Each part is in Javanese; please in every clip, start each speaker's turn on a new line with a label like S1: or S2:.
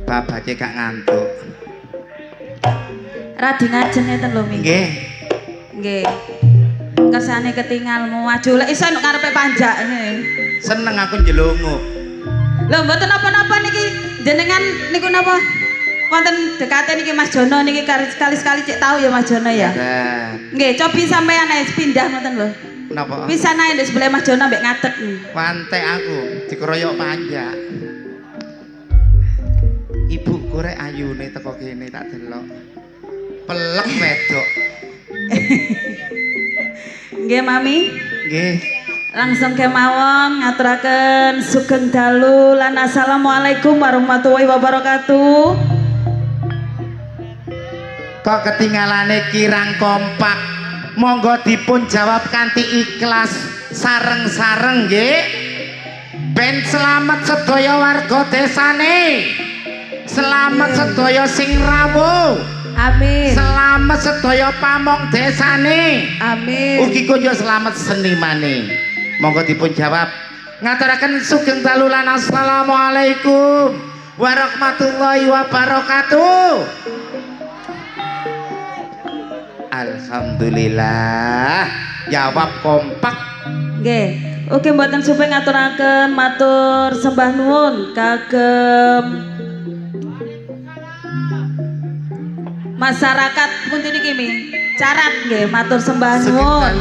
S1: Babake gak ngantuk.
S2: Radi ngajeng ngeten lho Ming.
S1: Nggih.
S2: Nggih. Kersane ketingalmu maju lek iso nek karepe panjak ngene.
S1: Seneng aku njelunguk.
S2: Lho mboten napa-napa niki jenengan niku napa? Wonten dekate niki Mas Jono niki sekali-sekali cek tahu ya Mas Jono ya. Nggih, cobi sampean ae pindah ngoten lho.
S1: Napa?
S2: Pisan ae ndek sebelah Mas Jono mbek ngadeg.
S1: Pantek aku dikeroyok panjak. Ibu korek ayune teko kene tak delok. Pelek wedok.
S2: Nggih Mami.
S1: Nggih.
S2: Langsung kemawon ngaturaken sugeng dalu lan assalamualaikum warahmatullahi wabarakatuh.
S1: Kok ketinggalane kirang kompak. Monggo dipun jawab kanthi ikhlas sareng-sareng nggih. Ben selamat sedaya warga desane. Selamat sedaya sing rawuh.
S2: Amin.
S1: Selamat sedaya pamong desane.
S2: Amin.
S1: Ugi kunjuk selamat senimane. Monggo dipun jawab. Ngaturaken sugeng dalu lan assalamualaikum warahmatullahi wabarakatuh. Alhamdulillah. Jawab kompak.
S2: Nggih. Ugi mboten supe ngaturaken matur sembah nuwun kagem masyarakat pundi niki Mi. Carat nggih matur sembah nuwun.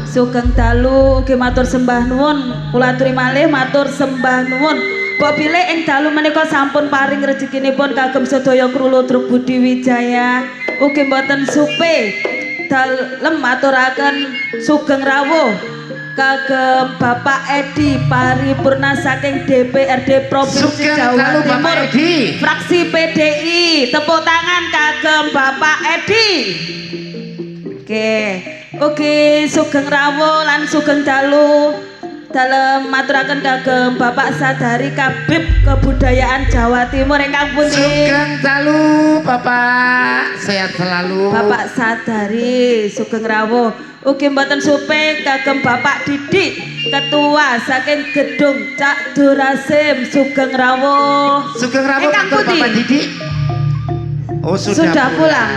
S2: Sugeng dalu ugi matur sembah nuwun. Kula aturi malih matur sembah nuwun. Mbok bilih ing dalu menika sampun paring rezekinipun kagem sedaya krulo Truk Budi Wijaya. Ugi mboten supe dalem maturaken sugeng rawuh kagem Bapak Edi Paripurna saking DPRD Provinsi Jawa Timur fraksi PDI. Tepuk tangan kagem Bapak Edi. Oke, sugeng rawuh lan sugeng dalu dalem maturaken kagem Bapak Sadari Kabib Kebudayaan Jawa Timur ingkang pundi.
S1: Sugeng dalu Bapak, sehat selalu.
S2: Bapak Sadari sugeng rawuh. Ugi mboten supe kagem Bapak Didik Ketua saking Gedung Cak Durasim sugeng rawuh.
S1: Sugeng rawuh kagem Bapak Didik. Oh sudah pulang.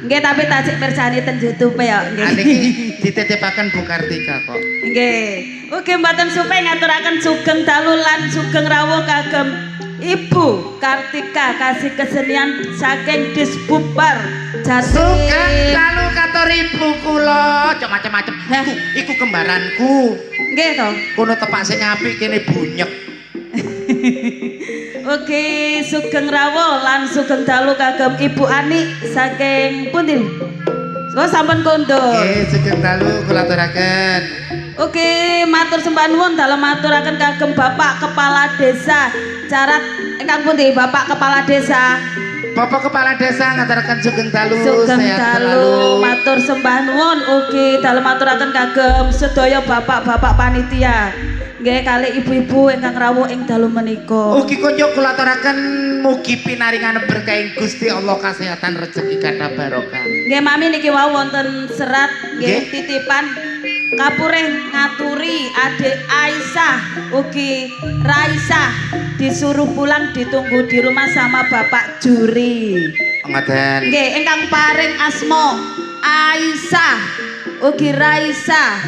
S2: Nggih tapi tajik mirsani ten YouTube ya nggih.
S1: Niki dititipaken Bu Kartika kok.
S2: Nggih. Ugi mboten supe ngaturaken sugeng dalu lan sugeng rawuh kagem Ibu Kartika kasih kesenian saking Disbubar Jati.
S1: Sugeng dalu katur ibu kula. Cok macem-macem. Iku kembaranku.
S2: Nggih to.
S1: Kono tepak sing apik kene bunyek.
S2: Oke, sugeng rawuh lan sugeng dalu kagem Ibu Ani saking pundi? Oh sampun kondur.
S1: Nggih, sugeng dalu kula aturaken.
S2: Oke, matur sembah nuwun dalem maturaken kagem Bapak Kepala Desa Carat ingkang pundi Bapak Kepala Desa?
S1: Bapak Kepala Desa ngaturaken sugeng dalu.
S2: Sugeng dalu matur sembah nuwun ugi dalem maturaken kagem sedaya bapak-bapak panitia. Nggih kali ibu-ibu ingkang rawuh ing dalu menika.
S1: Ugi kunjuk kula aturaken mugi pinaringan berkah Gusti Allah kasehatan rezeki kathah barokah.
S2: Nggih mami niki wau wonten serat nggih titipan kapureh ngaturi adik Aisyah ugi Raisah disuruh pulang ditunggu di rumah sama Bapak Juri.
S1: Ngoten.
S2: Nggih ingkang paring asma Aisyah ugi Raisa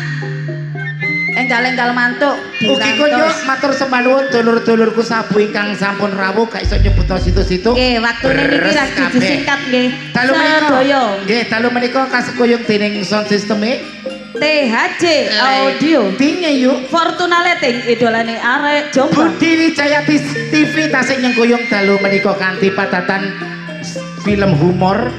S2: enggal-enggal mantuk
S1: Ugi konyo matur sembah nuwun dulur-dulurku sabu ingkang sampun rawuh gak iso nyebut situ-situ.
S2: Nggih, waktune niki ras disingkat nggih.
S1: Dalu menika.
S2: Sedaya.
S1: Nggih, dalu menika kasengkuyung dening sound system-e
S2: THJ Audio.
S1: Tinge yuk.
S2: Fortuna Lighting idolane arek Jombang.
S1: Budi Wijaya TV tasih nyengkuyung dalu menika kanthi padatan film humor,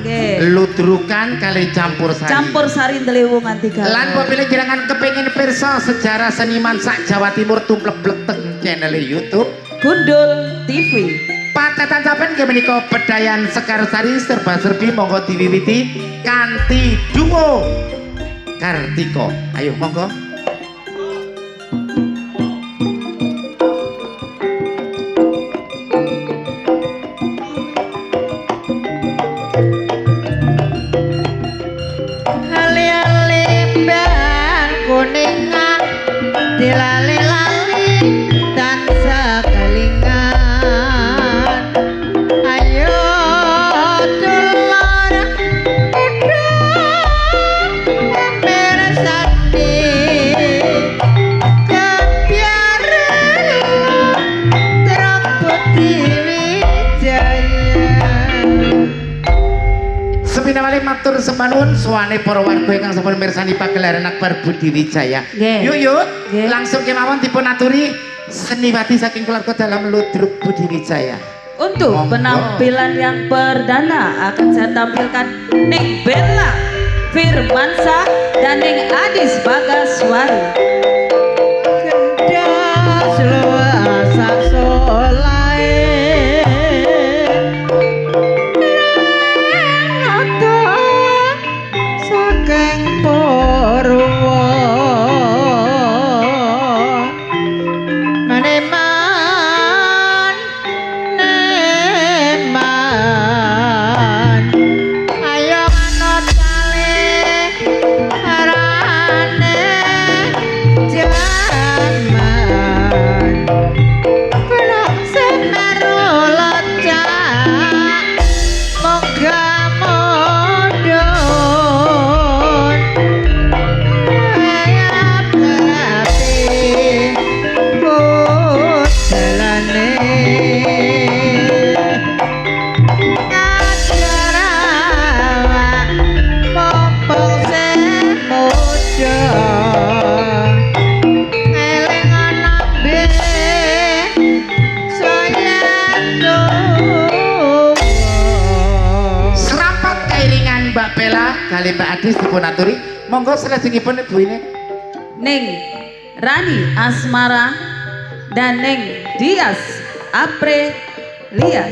S1: ludrukan kali campur sari.
S2: Campur sari ndelewung nganti gawe.
S1: Lan popile jenengan kepengin pirsa sejarah seniman sak Jawa Timur tumplek-blek channel YouTube
S2: Gundul TV.
S1: Padatan sampean nggih menika Pedayan Sekar Sari serba-serbi monggo diwiwiti kanthi duo Kartiko. Ayo monggo.
S3: Dilali-lali tansah kelingan ayo dulur udah meresati kebiaran teraput Wijaya
S1: Sepina malih matur sembah nuwun suwane para warga ingkang sampun mirsani pagelaran akbar Budi Wijaya. Yuk langsung kemawon dipun aturi seniwati saking keluarga dalam ludruk Budi Wijaya.
S2: Untuk penampilan yang perdana akan saya tampilkan Ning Bella Firmansyah dan Ning Adis Bagaswari.
S3: Kendas luasa solae Renoto saking Purwo Neman ayo manut kalih arane jaman pelok semeru locak moga modon ya babi putelane
S1: Serapat kairingan Mbak Bella kali Mbak Adis dipun aturi. Monggo selajengipun Ibu ini.
S2: Ning Rani Asmara dan Ning Dias Aprilia.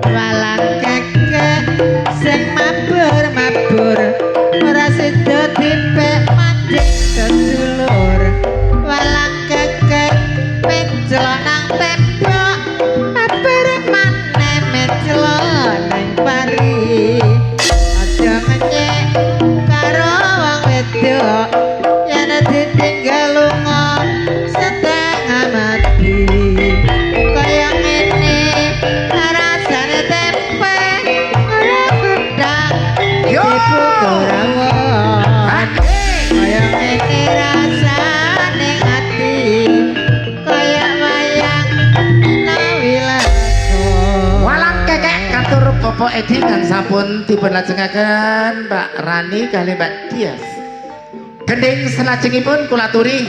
S3: walang kekek sing mabur-mabur ora sida dipek mancing sedulur walang kekek menclo nang tembok mabur maneh menclo nang pari aja ngenyek karo wong wedok yen ditinggal lunga setengah mati kaya ngene rasane tempe ora gedang
S1: Yo!
S3: ibu korawon kaya ngene rasane ati kaya wayang nawilakon
S1: Walang kekek katur Bapak Edi dan sampun dipun lajengaken Mbak Rani kali Mbak Dias. Gending selajengipun kula aturi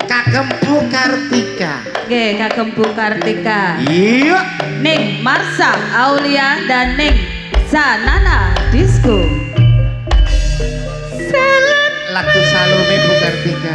S1: kagem Bu Kartika.
S2: Nggih, kagem Bu Kartika.
S1: Iya.
S2: Ning Marsha Aulia dan Ning Sanana Disco.
S1: Lagu Salome Bu Kartika.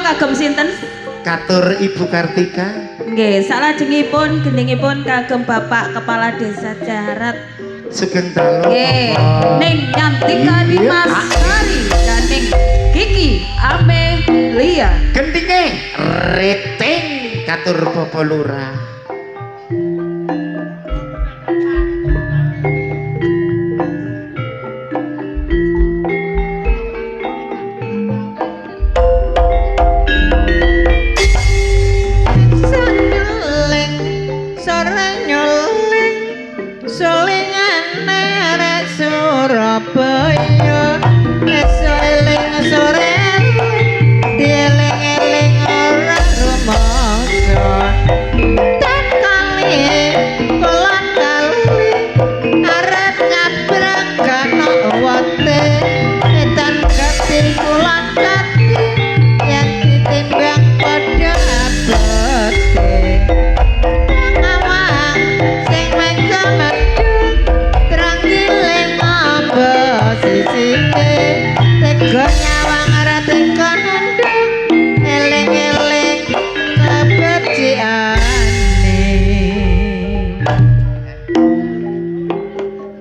S2: kagem sinten?
S1: Katur Ibu Kartika.
S2: Nggih, salajengipun gendingipun kagem Bapak Kepala Desa Jarat.
S1: Sugeng dalu.
S2: Nggih,
S1: Papa.
S2: ning Nyantika Dimas Sari dan ning Kiki Amelia.
S1: Gendinge rating katur Bapak Lurah.
S3: Senyuling, sore nyuling, sulingan arek Surabaya. Seling sore dieling-eling ora rumangsa. Tan kali kulon kali arep nyabrang kana wate. Tan kati kulon kati yen ditimbang padha abote. Ngawang sing mengko medhun terang giling amba sisine. Tega nyawang ora tega nunduk eling-eling kabeciane.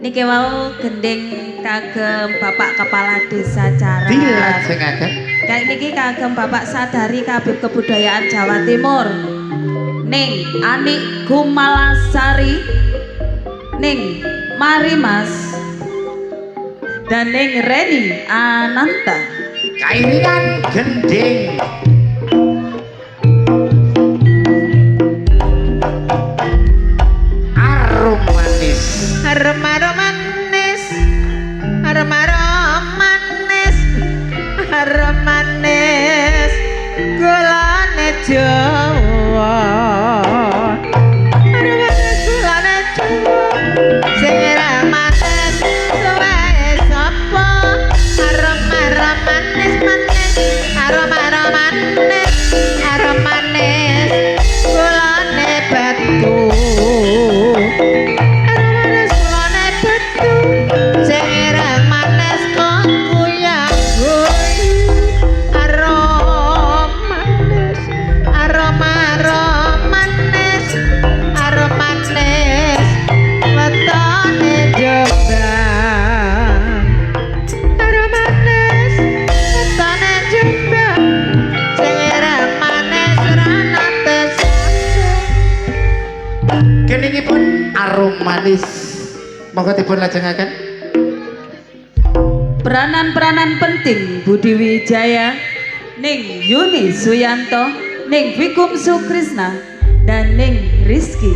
S2: Niki wau gending kagem Bapak Kepala Desa Jarat.
S1: Dilajengaken.
S2: Kayak niki kagem Bapak Sadari Kabid Kebudayaan Jawa Timur. Ning Anik Gumalasari, ning Marimas, dan ning Reni Ananta.
S1: Kairingan gending. Arum manis.
S3: Aroma manis, aroma manis, aroma manis, gulane Jawa. Aroma manis gulane Jawa, sing ora manis suweke sapa? Aroma manis manis, aroma manis, aroma manis, gulane batu.
S1: Geningipun arum manis. Monggo dipun lajengaken.
S2: Peranan-peranan penting Budi Wijaya, ning Yuni Suyanto, ning Vikum Sukrisna, dan ning Rizky.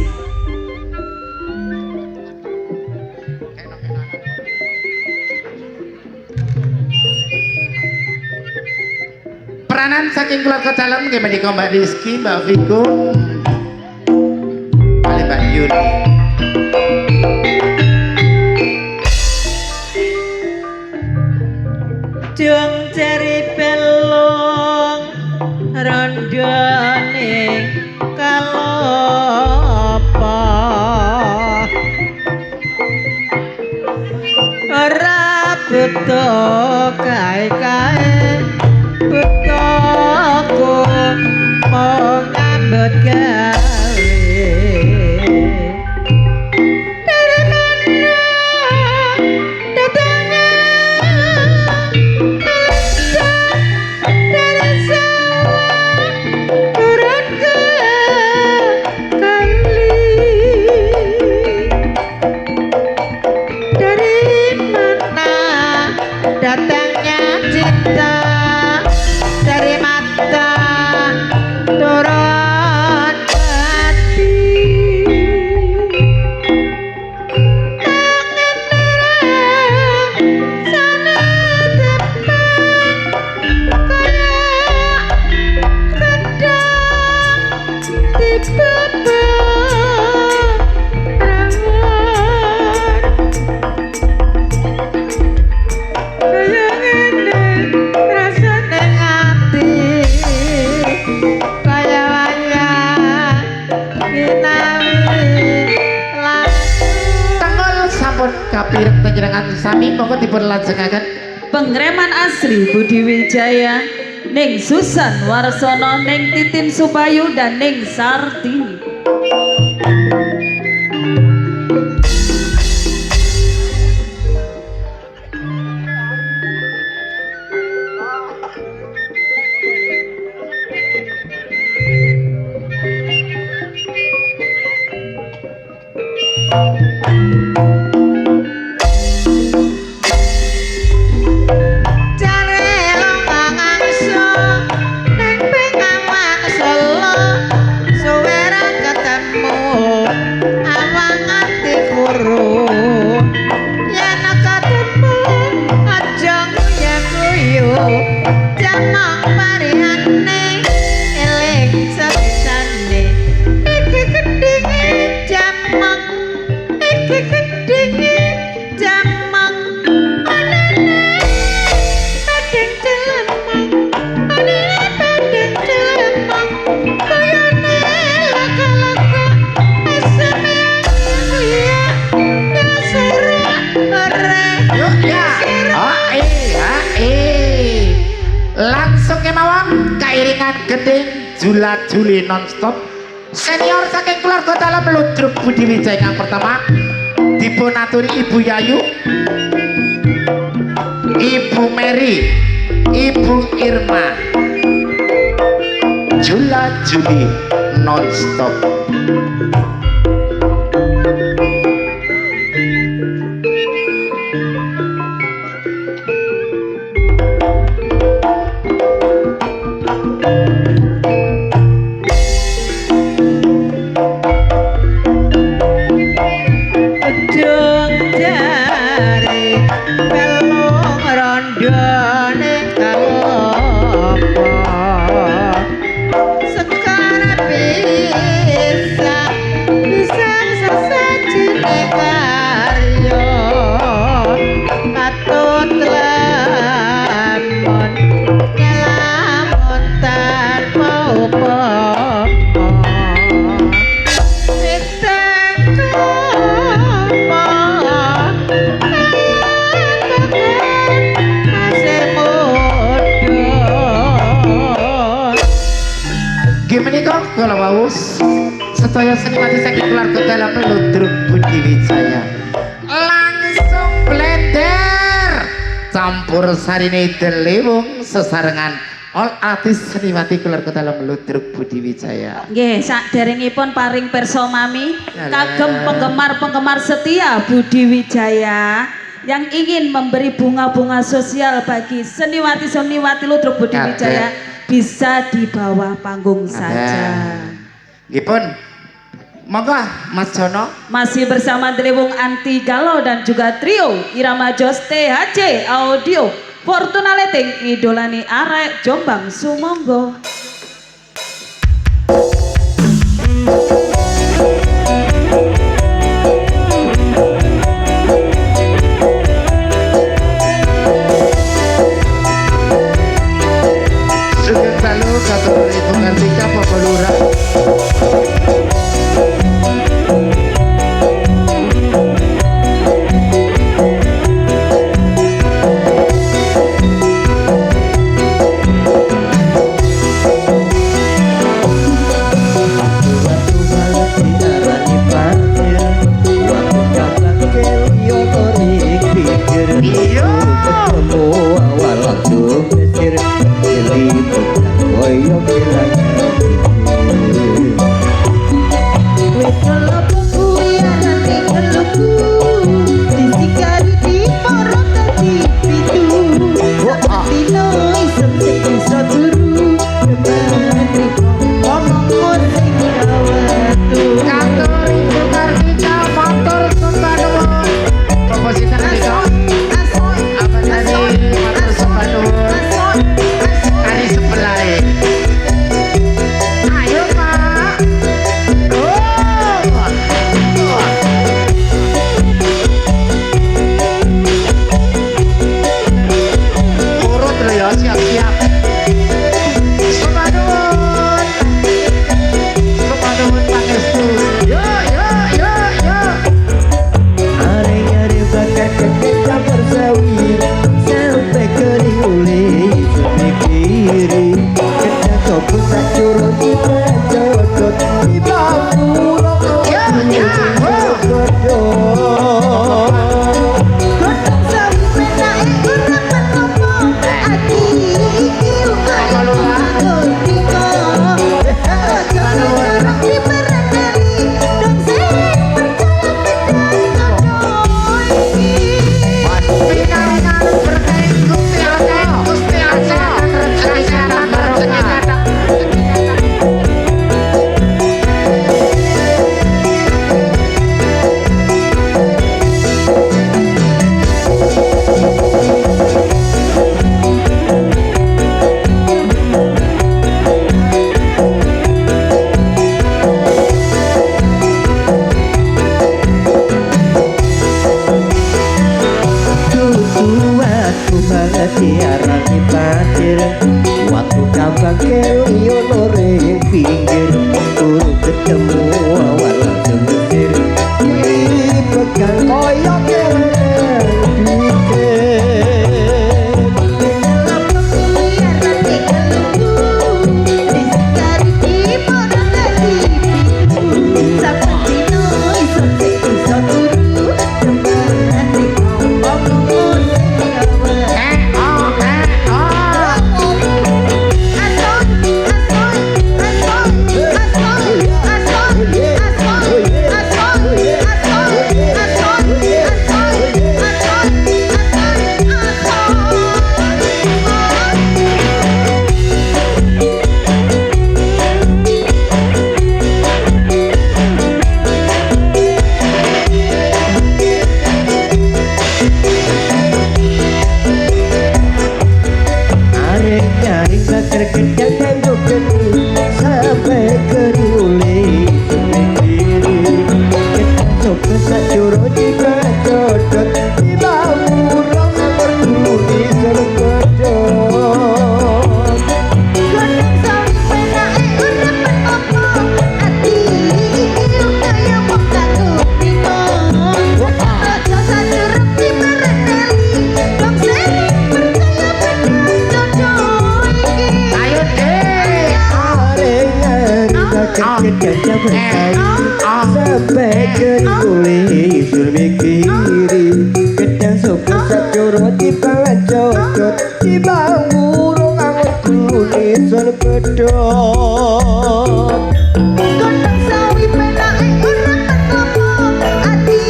S1: Peranan saking keluarga dalam nggih menika Mbak Rizky, Mbak Viko, kali Mbak Yuni.
S3: Jung ceri pelung rondone kalopa ora butuh kae-kae butuhku mau ngambut gawe. Dari mana datangnya dari sawah turun ke kali. Dari mana datangnya cinta? Dari mata turun ke hati. Tangan merah sana depan kayak sedang dibebas rawon. Kayak ngene rasane ati kaya wayang ginawi lagu.
S1: Tanggal sampun kapireng panjenengan sami monggo dipun lajengaken.
S2: Pengreman asli Budi Wijaya, Ning Susan Warsono, Ning Titin Subayu dan Ning Sartini.
S1: Gedeng Julat Juli nonstop senior saking keluarga dalam Ludruk Budi Wijaya yang pertama dipunaturi Ibu Yayu, Ibu Mary, Ibu Irma. Julat Juli nonstop. Kalau baus sedaya seniwati saking keluarga dalam Ludruk Budi Wijaya langsung blender campur sarine delewung sesarengan all artis seniwati keluarga dalam Ludruk Budi Wijaya.
S2: Nggih, saderengipun paring pirsa mami kagem penggemar-penggemar setia Budi Wijaya yang ingin memberi bunga-bunga sosial bagi seniwati-seniwati Ludruk Budi Wijaya bisa di bawah panggung saja.
S1: Gipun, monggo Mas Jono
S2: masih bersama Delewung Anti Galau dan juga trio Irama Jos THC Audio Fortuna Leting idolani arek Jombang sumonggo.
S4: Diarani banjir waktu kambang keliono ring pinggir turun ketemu awan langsung mesir dipegang koyok sampai kering sur mikiri kedang sopo sajoro tiba cocot tiba burung angon kuning sur pedot
S3: Gondang sawi penake ora ketemu ati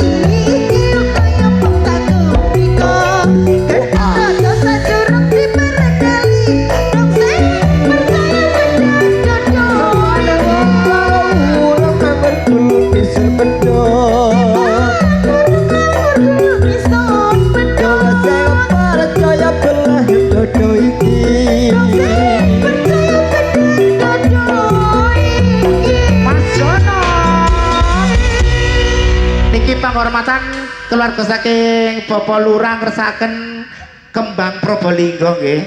S3: kaya peka kepika kedang dosa curug diperedali dong sing percaya
S1: niki penghormatan keluarga saking Bapak Lurah ngersaken kembang Probolinggo nggih.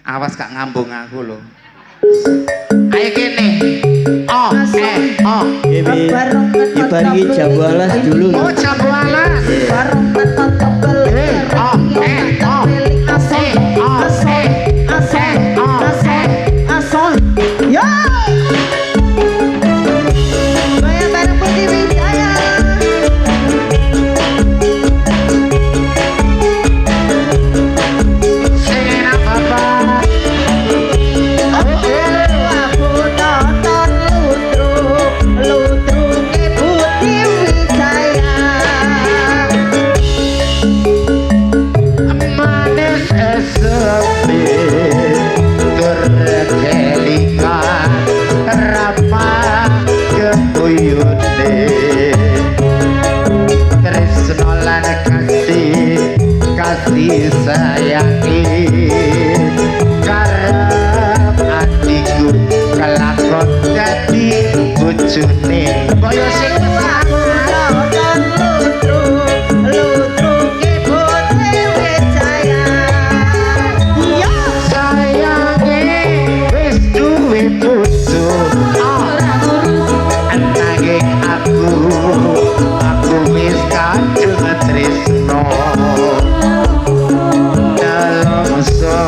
S1: Awas gak ngambung aku lho. Ayo kene. Oh, oh.
S4: Dibaringi jambu alas dulu.
S1: Oh, jambu alas.
S3: bareng petot kebel
S1: Oh,
S3: asal yo Bayar bareng Putih Wijaya
S1: sing apa-apa.
S3: aku nonton ludruke Putih Wijaya
S1: Manis sepi kerekelingan ramah kebuyune tresno lan kasih sayangi karep atiku kelakon dadi bojone kaya sing
S3: nonton ludruke Putih Wijaya yo
S1: sayange wis duwe bojo nanging aku wis kadung tresno nelongso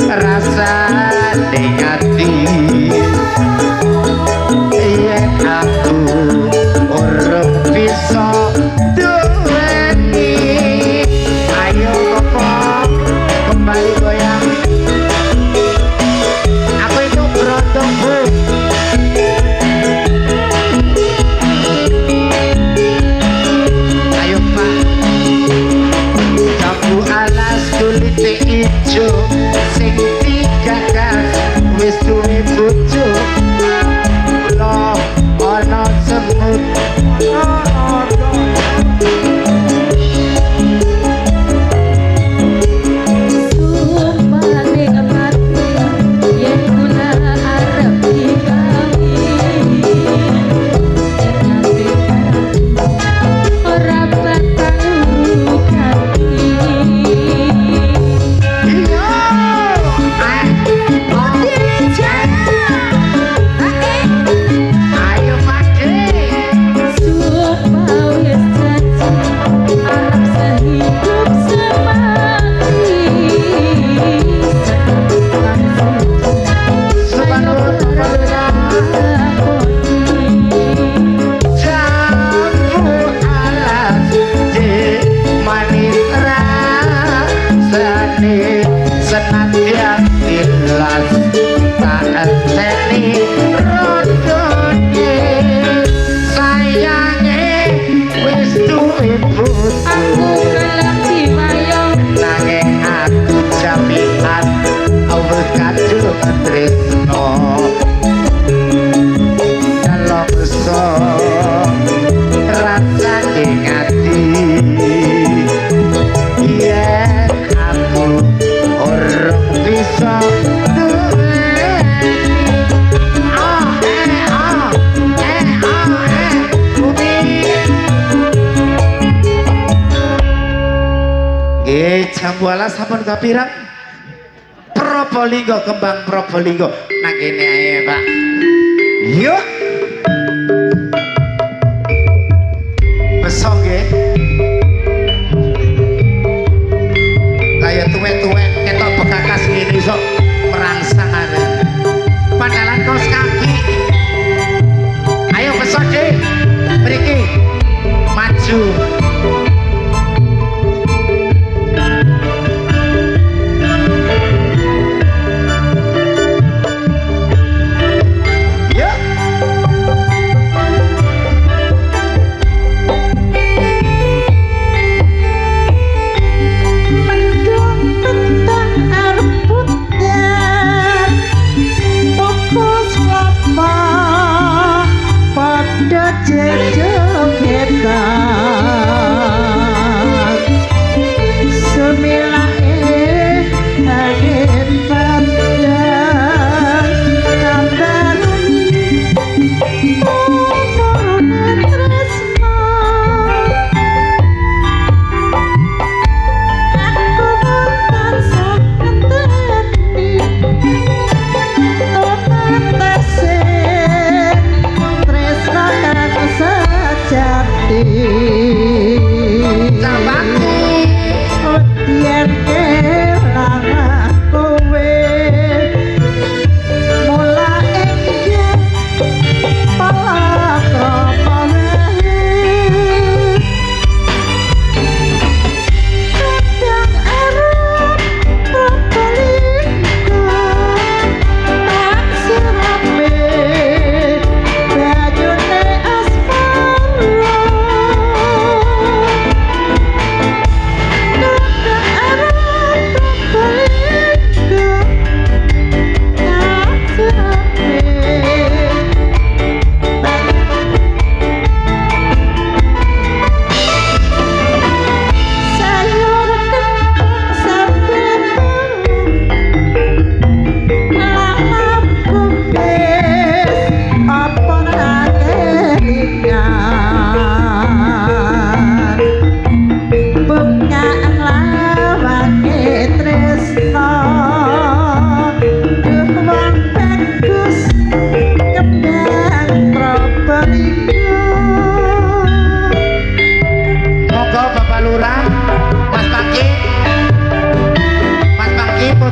S1: rasane ati Jambuala sampun kapirang Probolinggo kembang Probolinggo nang kene ae Pak yuk besok nggih kaya tuwek-tuwek ketok bekakas ngene iso merangsang arek padalan kaos kaki ayo besok deh mriki maju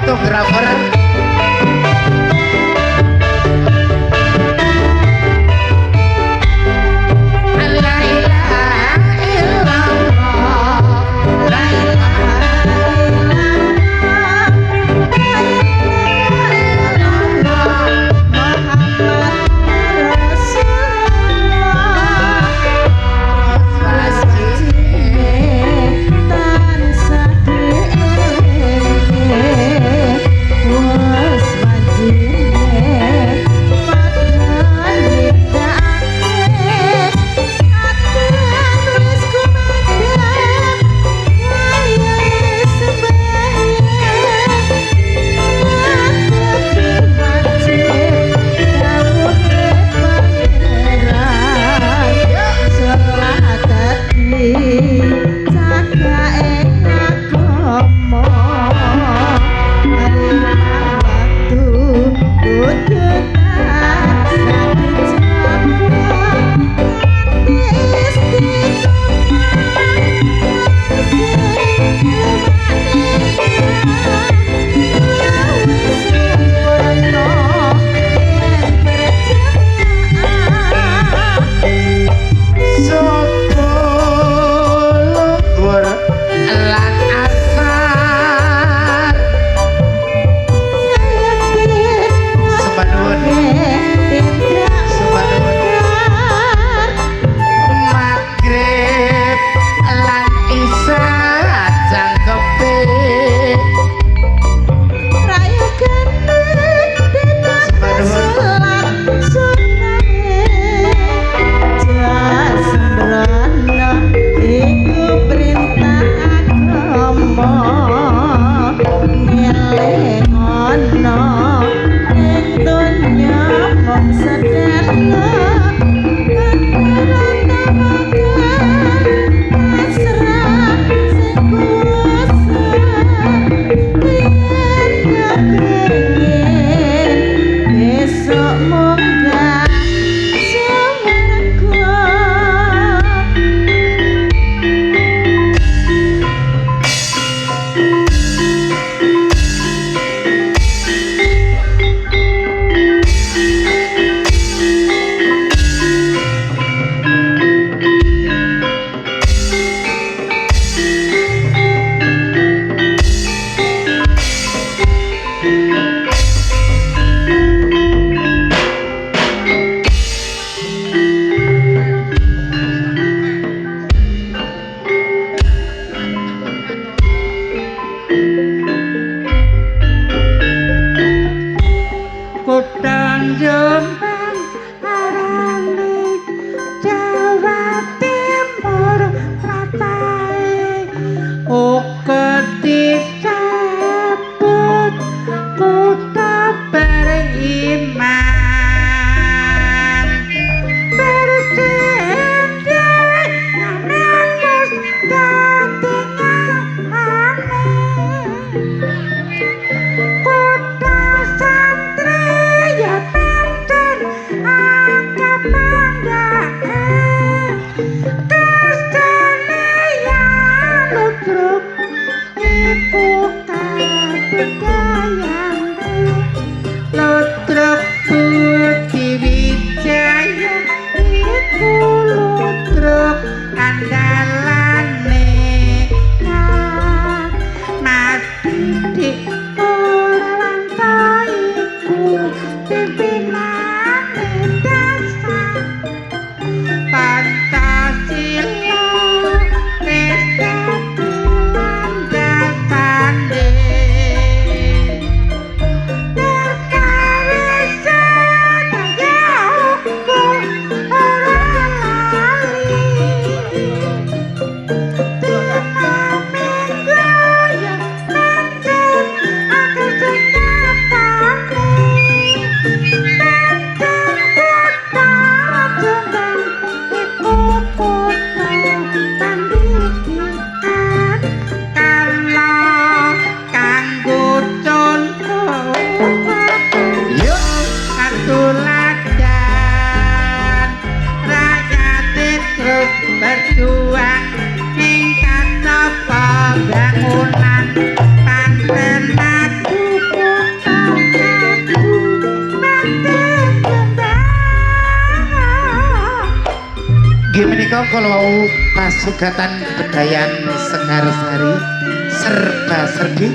S1: fotografer
S3: kastane ya lutruk iku kabudayanku lutruk Budi Wijaya iku lutruk andalane Mas Didik Purwanto iku pimpinane dasar Pancasila wis dadi landasané perkawisan ya hukum ora lali
S1: Yuk
S3: Katuladan rakyat terus berjuang ningkat napa bangunan panten maju putang maju panten kembang
S1: gimana kau kalau pasugatan kedayan Sekarsari serba serbi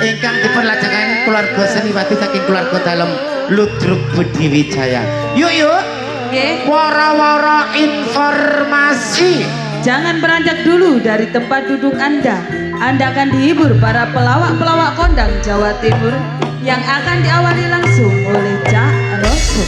S1: ingkang diperlajengan keluarga Seniwati saking keluarga dalem Ludruk Budi Wijaya. Yuk
S2: Nggih.
S1: wara-wara informasi.
S2: Jangan beranjak dulu dari tempat duduk Anda. Anda akan dihibur para pelawak-pelawak kondang Jawa Timur yang akan diawali langsung oleh Cak Rosso.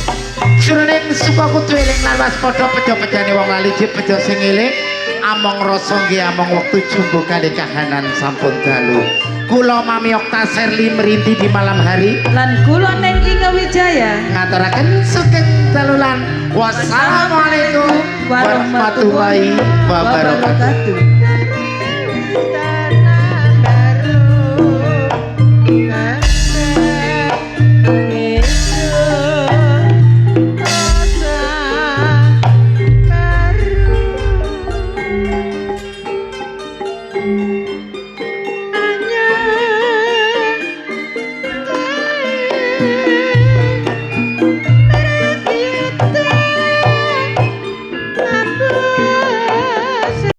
S1: Jroning suka kudu eling lan waspada pejo-pejane wong lali pejo sing eling among rasa nggih among wektu jumbo kali kahanan sampun dalu. Kula Mami Okta Serli merintih di malam hari
S2: Lan kula Neng Inge Wijaya
S1: ngaturaken sugeng dalulan. Wassalamualaikum warahmatullahi wabarakatuh.